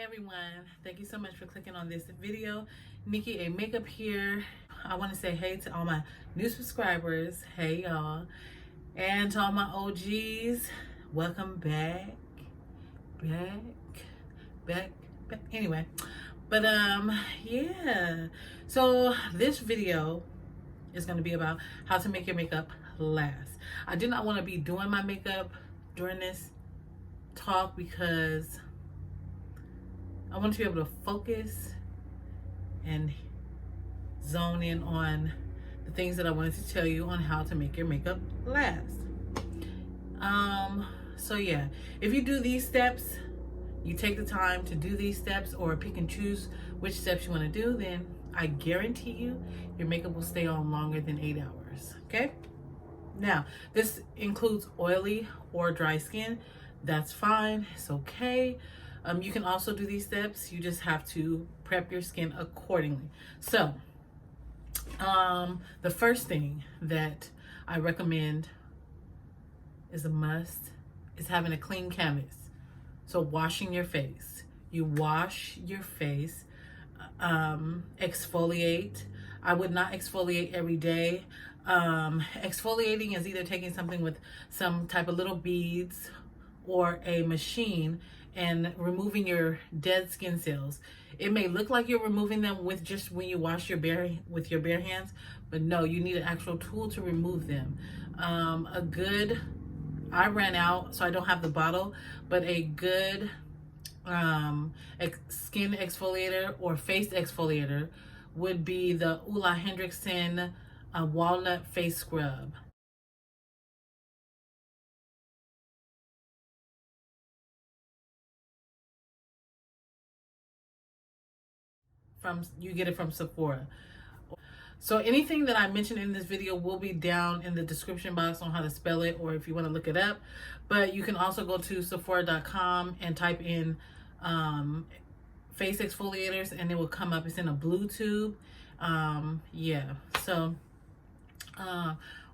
Hey everyone, thank you so much for clicking on this video. Nikkiamakeup here. I want to say hey to all my new subscribers. Hey y'all. And to all my OGs, welcome back. Back. Anyway, but yeah. So this video is going to be about how to make your makeup last. I did not want to be doing my makeup during this talk because I want to be able to focus and zone in on the things that I wanted to tell you on how to make your makeup last. So yeah, if you do these steps, you take the time to do these steps or pick and choose which steps you want to do, then I guarantee you your makeup will stay on longer than 8 hours, okay? Now, this includes oily or dry skin. That's fine, it's okay. You can also do these steps. You just have to prep your skin accordingly. So, the first thing that I recommend is a must is having a clean canvas. So washing your face. You wash your face, exfoliate. I would not exfoliate every day. Exfoliating is either taking something with some type of little beads or a machine and removing your dead skin cells. It may look like you're removing them with just when you wash your bare hands, but no, you need an actual tool to remove them. I ran out, so I don't have the bottle, but a good skin exfoliator or face exfoliator would be the HENRIKSEN Walnut Face Scrub. You get it from Sephora. So anything that I mentioned in this video will be down in the description box on how to spell it, or if you want to look it up. But you can also go to Sephora.com and type in face exfoliators and it will come up. It's in a blue tube. Yeah, so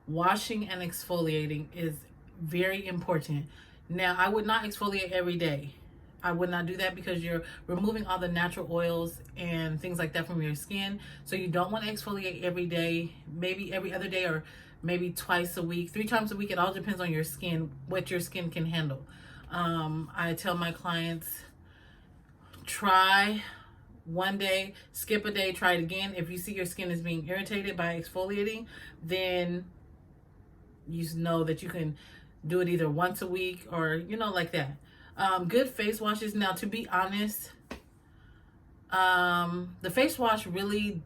washing and exfoliating is very important. Now, I would not exfoliate every day. I would not do that because you're removing all the natural oils and things like that from your skin. So you don't want to exfoliate every day, maybe every other day, or maybe twice a week, 3 times a week. It all depends on your skin, what your skin can handle. I tell my clients, try one day, skip a day, try it again. If you see your skin is being irritated by exfoliating, then you know that you can do it either once a week or, like that. Good face washes. Now, to be honest, the face wash really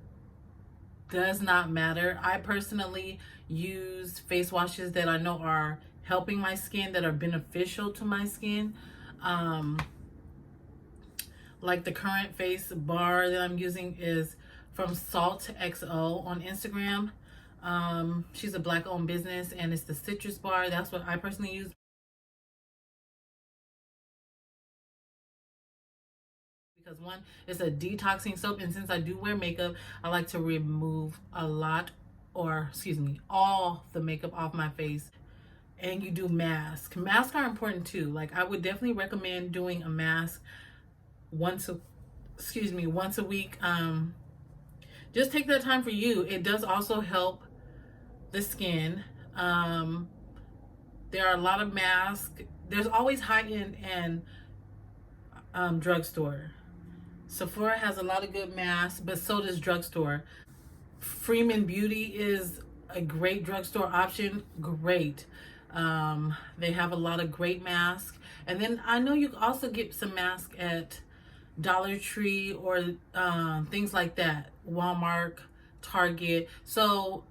does not matter. I personally use face washes that I know are helping my skin, that are beneficial to my skin. Like the current face bar that I'm using is from SALTXO on Instagram. She's a Black-owned business, and it's the citrus bar. That's what I personally use. Because one, it's a detoxing soap, and since I do wear makeup, I like to remove all the makeup off my face. And you do masks. Masks are important too. Like, I would definitely recommend doing a mask once a week. Just take that time for you. It does also help the skin. There are a lot of masks. There's always high-end and drugstore. Sephora has a lot of good masks, but so does drugstore. FREEMANBEAUTY is a great drugstore option. Great. They have a lot of great masks. And then I know you can also get some masks at Dollar Tree or things like that. Walmart, Target. So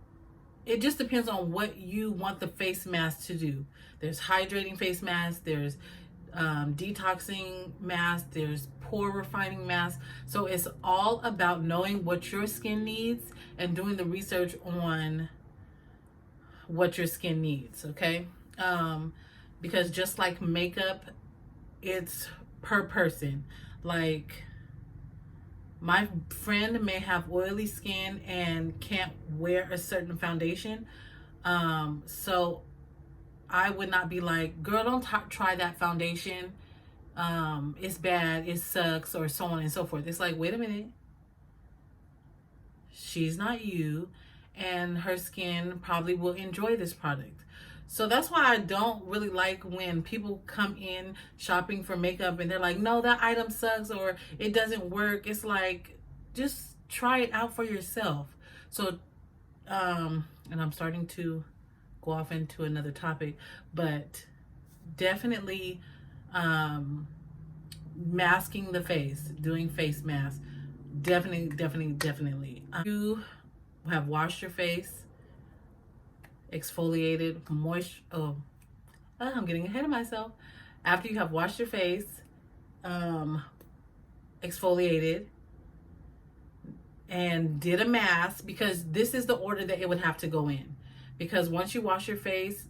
it just depends on what you want the face mask to do. There's hydrating face masks. There's detoxing mask, there's pore refining mask. So it's all about knowing what your skin needs and doing the research on what your skin needs, okay? Because just like makeup, it's per person. Like, my friend may have oily skin and can't wear a certain foundation, so I would not be like, girl, don't try that foundation. it's bad, it sucks, or so on and so forth. It's like, wait a minute, she's not you, and her skin probably will enjoy this product. So that's why I don't really like when people come in shopping for makeup and they're like, no, that item sucks or it doesn't work. It's like, just try it out for yourself. So, and I'm starting to go off into another topic, but definitely, masking the face, doing face masks. Definitely. You have washed your face, exfoliated, I'm getting ahead of myself. After you have washed your face, exfoliated, and did a mask, because this is the order that it would have to go in. Because once you wash your face,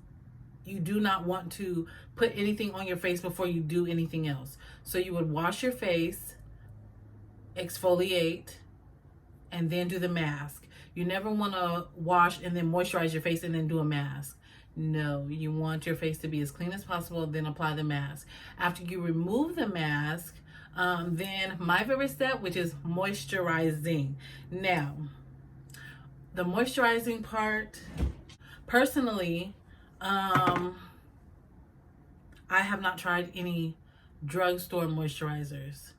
you do not want to put anything on your face before you do anything else. So you would wash your face, exfoliate, and then do the mask. You never want to wash and then moisturize your face and then do a mask. No, you want your face to be as clean as possible, then apply the mask. After you remove the mask, then my favorite step, which is moisturizing. Now, the moisturizing part, personally, I have not tried any drugstore moisturizers.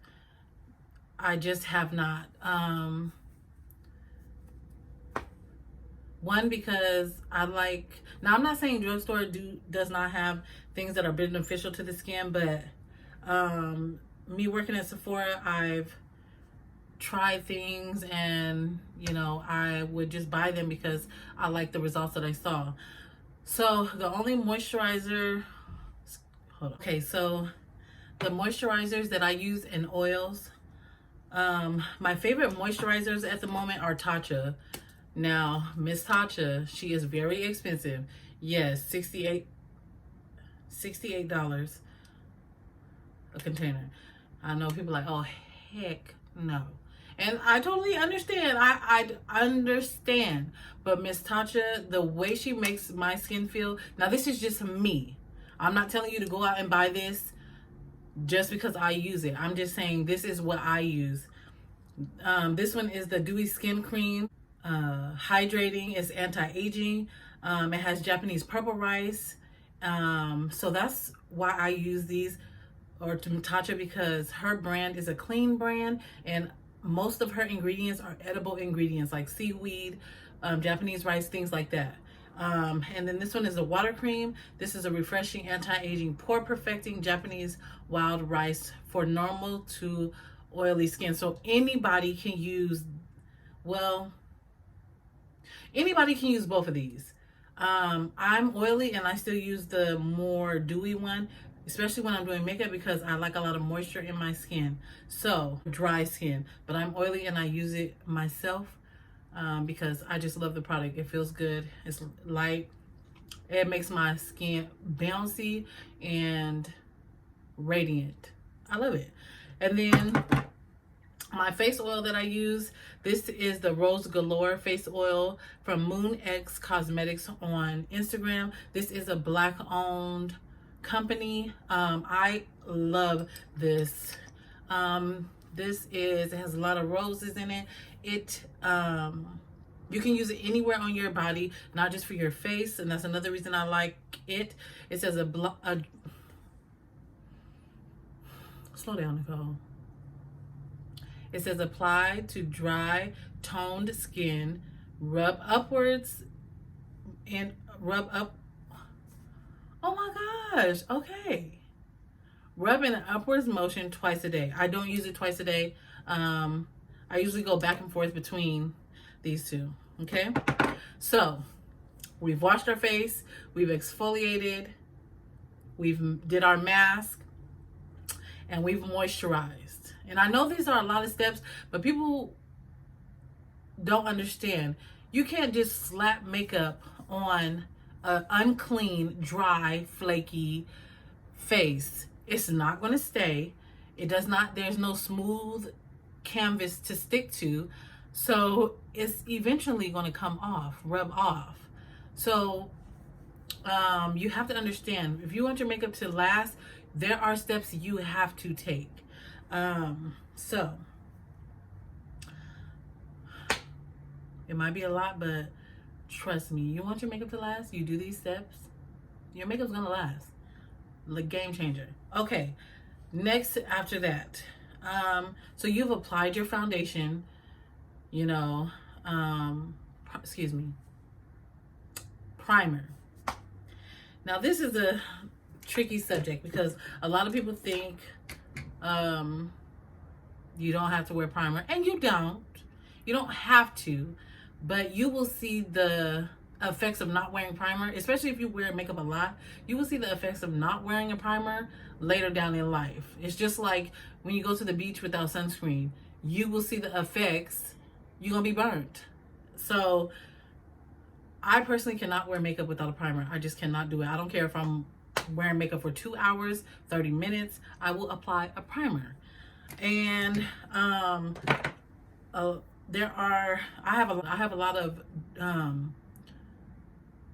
I just have not. One, because I like, now I'm not saying drugstore does not have things that are beneficial to the skin, but me working at Sephora, I've tried things and, you know, I would just buy them because I like the results that I saw. So the only moisturizer, hold on. Okay, so the moisturizers that I use in oils, my favorite moisturizers at the moment are TATCHA. Now, Miss TATCHA, she is very expensive. Yes, $68 a container. I know people are like, oh, heck no. And I totally understand. I understand. But Miss TATCHA, the way she makes my skin feel, now this is just me. I'm not telling you to go out and buy this just because I use it. I'm just saying this is what I use. This one is the Dewy Skin Cream. Hydrating, is anti-aging. It has Japanese purple rice. So that's why I use these, or TATCHA, because her brand is a clean brand and most of her ingredients are edible ingredients like seaweed, Japanese rice, things like that. And then this one is a water cream. This is a refreshing anti-aging pore perfecting Japanese wild rice for normal to oily skin. So anybody can use, well, anybody can use both of these. I'm oily and I still use the more dewy one, especially when I'm doing makeup, because I like a lot of moisture in my skin. So dry skin, but I'm oily and I use it myself because I just love the product. It feels good. It's light. It makes my skin bouncy and radiant. I love it. And then my face oil that I use, this is the Rose Galore face oil from Moon X Cosmetics on Instagram. This is a Black owned company. I love this. It has a lot of roses in it. You can use it anywhere on your body, not just for your face, and that's another reason I like it. It says slow down, Nicole. It says apply to dry, toned skin, rub upwards and rub up. Oh my gosh, okay. Rub in an upwards motion twice a day. I don't use it twice a day. I usually go back and forth between these two, okay? So, we've washed our face, we've exfoliated, we've did our mask, and we've moisturized. And I know these are a lot of steps, but people don't understand. You can't just slap makeup on an unclean, dry, flaky face. It's not going to stay. It does not, there's no smooth canvas to stick to. So it's eventually going to come off, rub off. So you have to understand, if you want your makeup to last, there are steps you have to take. So it might be a lot, but trust me, you want your makeup to last, you do these steps, your makeup's gonna last. The game changer. Okay, next after that, so you've applied your foundation, you know, excuse me, primer. Now this is a tricky subject because a lot of people think you don't have to wear primer, and you don't have to, but you will see the effects of not wearing primer, especially if you wear makeup a lot. You will see the effects of not wearing a primer later down in life. It's just like when you go to the beach without sunscreen, you will see the effects. You're gonna be burnt. So I personally cannot wear makeup without a primer. I just cannot do it. I don't care if I'm wearing makeup for 2 hours, 30 minutes, I will apply a primer. And I have a lot of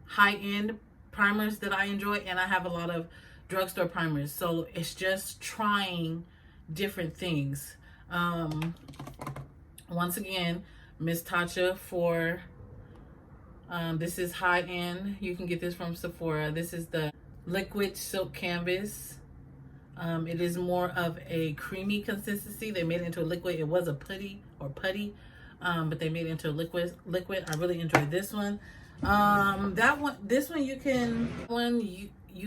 high-end primers that I enjoy, and I have a lot of drugstore primers. So it's just trying different things. Once again, Miss TATCHA for this is high-end. You can get this from Sephora. This is the liquid silk canvas. It is more of a creamy consistency. They made it into a liquid. It was a putty, but they made it into a liquid. I really enjoyed this one. This one you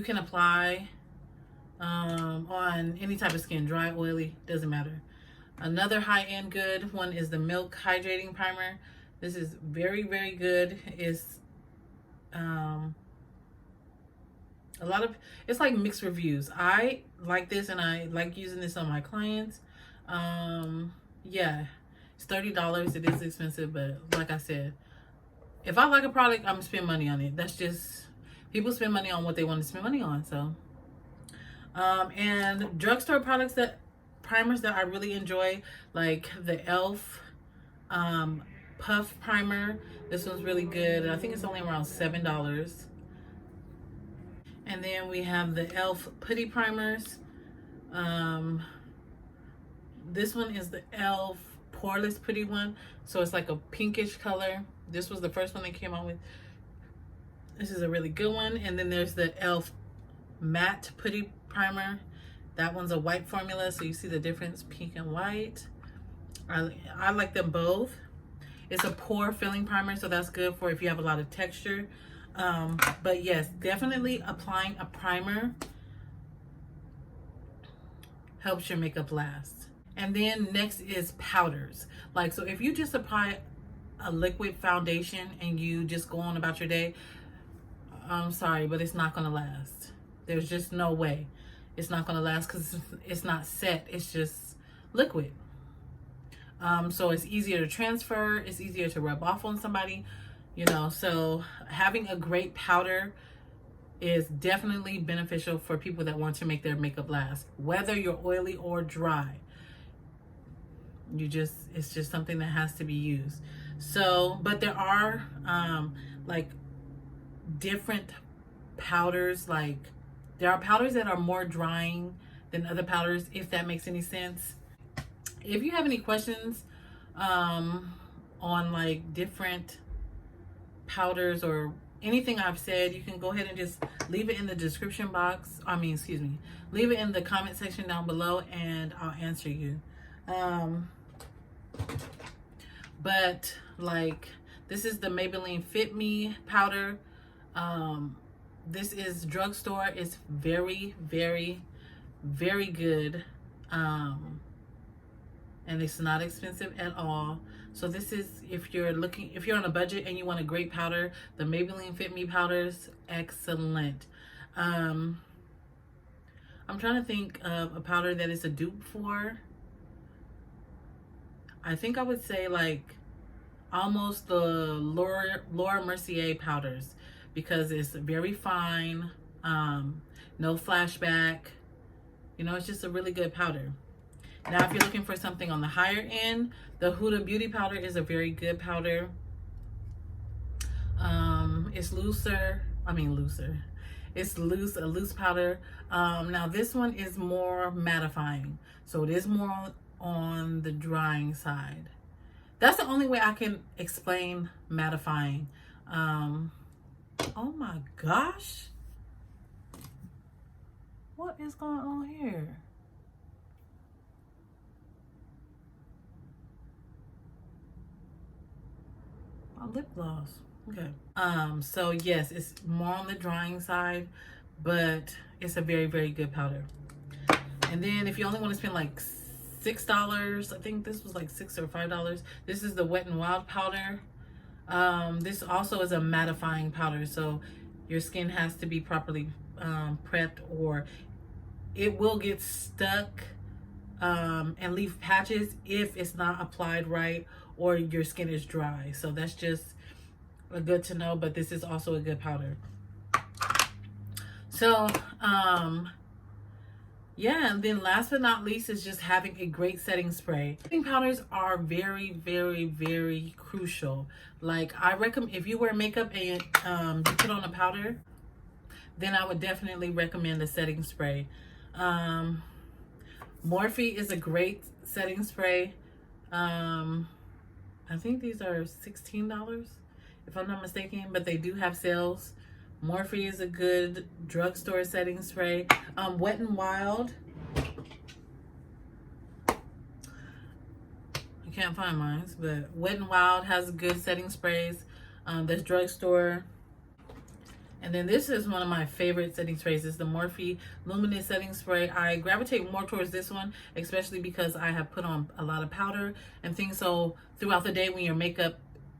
can apply on any type of skin, dry, oily, doesn't matter. Another high-end good one is the Milk Hydrating Primer. This is very, very good. It's like mixed reviews. I like this and I like using this on my clients. Yeah, it's $30. It is expensive, but like I said, if I like a product, I'm gonna spend money on it. That's just, people spend money on what they want to spend money on. So and drugstore primers that I really enjoy, like the e.l.f. Puff Primer. This one's really good. I think it's only around $7. And then we have the e.l.f. Putty Primers. This one is the e.l.f. Poreless Putty one. So it's like a pinkish color. This was the first one they came out with. This is a really good one. And then there's the e.l.f. Matte Putty Primer. That one's a white formula, so you see the difference, pink and white. I like them both. It's a pore filling primer, so that's good for if you have a lot of texture. But yes, definitely applying a primer helps your makeup last. And then next is powders. Like, so if you just apply a liquid foundation and you just go on about your day, I'm sorry, but it's not gonna last. There's just no way. It's not gonna last because it's not set, it's just liquid. So it's easier to transfer, it's easier to rub off on somebody, you know. So having a great powder is definitely beneficial for people that want to make their makeup last, whether you're oily or dry. It's just something that has to be used. So, but there are like different powders. Like, there are powders that are more drying than other powders, if that makes any sense. If you have any questions on like different powders or anything I've said, you can go ahead and just leave it in the description box. Leave it in the comment section down below and I'll answer you. But like, this is the Maybelline Fit Me powder. This is drugstore. It's very, very, very good. And it's not expensive at all. So this is, if you're on a budget and you want a great powder, the Maybelline Fit Me powder's excellent. I'm trying to think of a powder that is a dupe for. I think I would say like almost the Laura Mercier powders, because it's very fine, no flashback, you know, it's just a really good powder. Now, if you're looking for something on the higher end, the Huda Beauty powder is a very good powder. It's looser. It's loose, a loose powder. Now this one is more mattifying, so it is more on the drying side. That's the only way I can explain mattifying. Oh my gosh, what is going on here? My lip gloss. Okay. So yes, it's more on the drying side, but it's a very, very good powder. And then if you only want to spend like $6, I think this was like $6 or $5, this is the Wet n Wild powder. This also is a mattifying powder, so your skin has to be properly prepped, or it will get stuck and leave patches if it's not applied right or your skin is dry. So that's just a good to know, but this is also a good powder. So yeah, and then last but not least is just having a great setting spray. Setting powders are very, very, very crucial. Like, I recommend, if you wear makeup and you put on a powder, then I would definitely recommend a setting spray. Morphe is a great setting spray. I think these are $16 if I'm not mistaken, but they do have sales. Morphe is a good drugstore setting spray. Wet n Wild, I can't find mine, but Wet n Wild has good setting sprays. There's drugstore. And then this is one of my favorite setting sprays. It's the Morphe Luminous Setting Spray. I gravitate more towards this one, especially because I have put on a lot of powder and things. So throughout the day when your makeup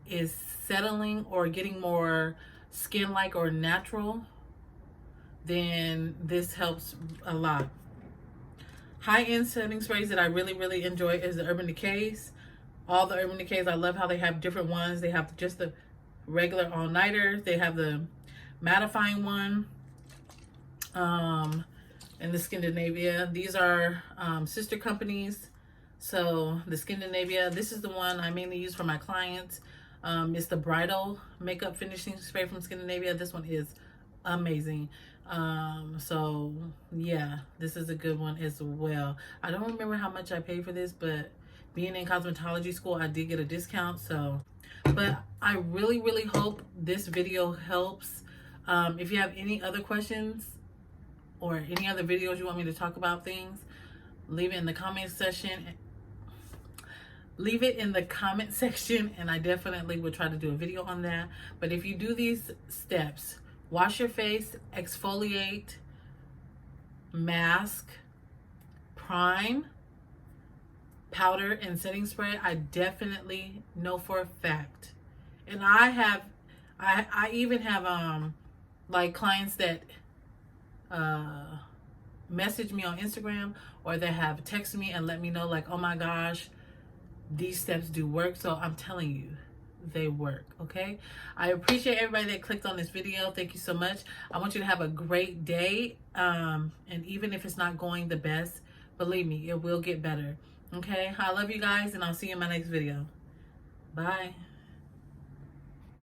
is settling or getting more skin-like or natural, then this helps a lot. High-end setting sprays that I really, really enjoy is the Urban Decays. All the Urban Decays, I love how they have different ones. They have just the regular all-nighter. They have the mattifying one, and the Scandinavia. These are sister companies. So the Scandinavia, this is the one I mainly use for my clients. It's the bridal makeup finishing spray from Scandinavia. This one is amazing. So yeah, this is a good one as well. I don't remember how much I paid for this, but being in cosmetology school, I did get a discount. So, but I really, really hope this video helps. If you have any other questions or any other videos you want me to talk about things, leave it in the comment section. Leave it in the comment section, and I definitely will try to do a video on that. But if you do these steps, wash your face, exfoliate, mask, prime, powder, and setting spray, I definitely know for a fact. And I even have like clients that message me on Instagram, or they have texted me and let me know like, oh my gosh, these steps do work. So I'm telling you, they work. Okay, I appreciate everybody that clicked on this video. Thank you so much. I want you to have a great day, and even if it's not going the best, believe me, it will get better. Okay, I love you guys, and I'll see you in my next video. Bye.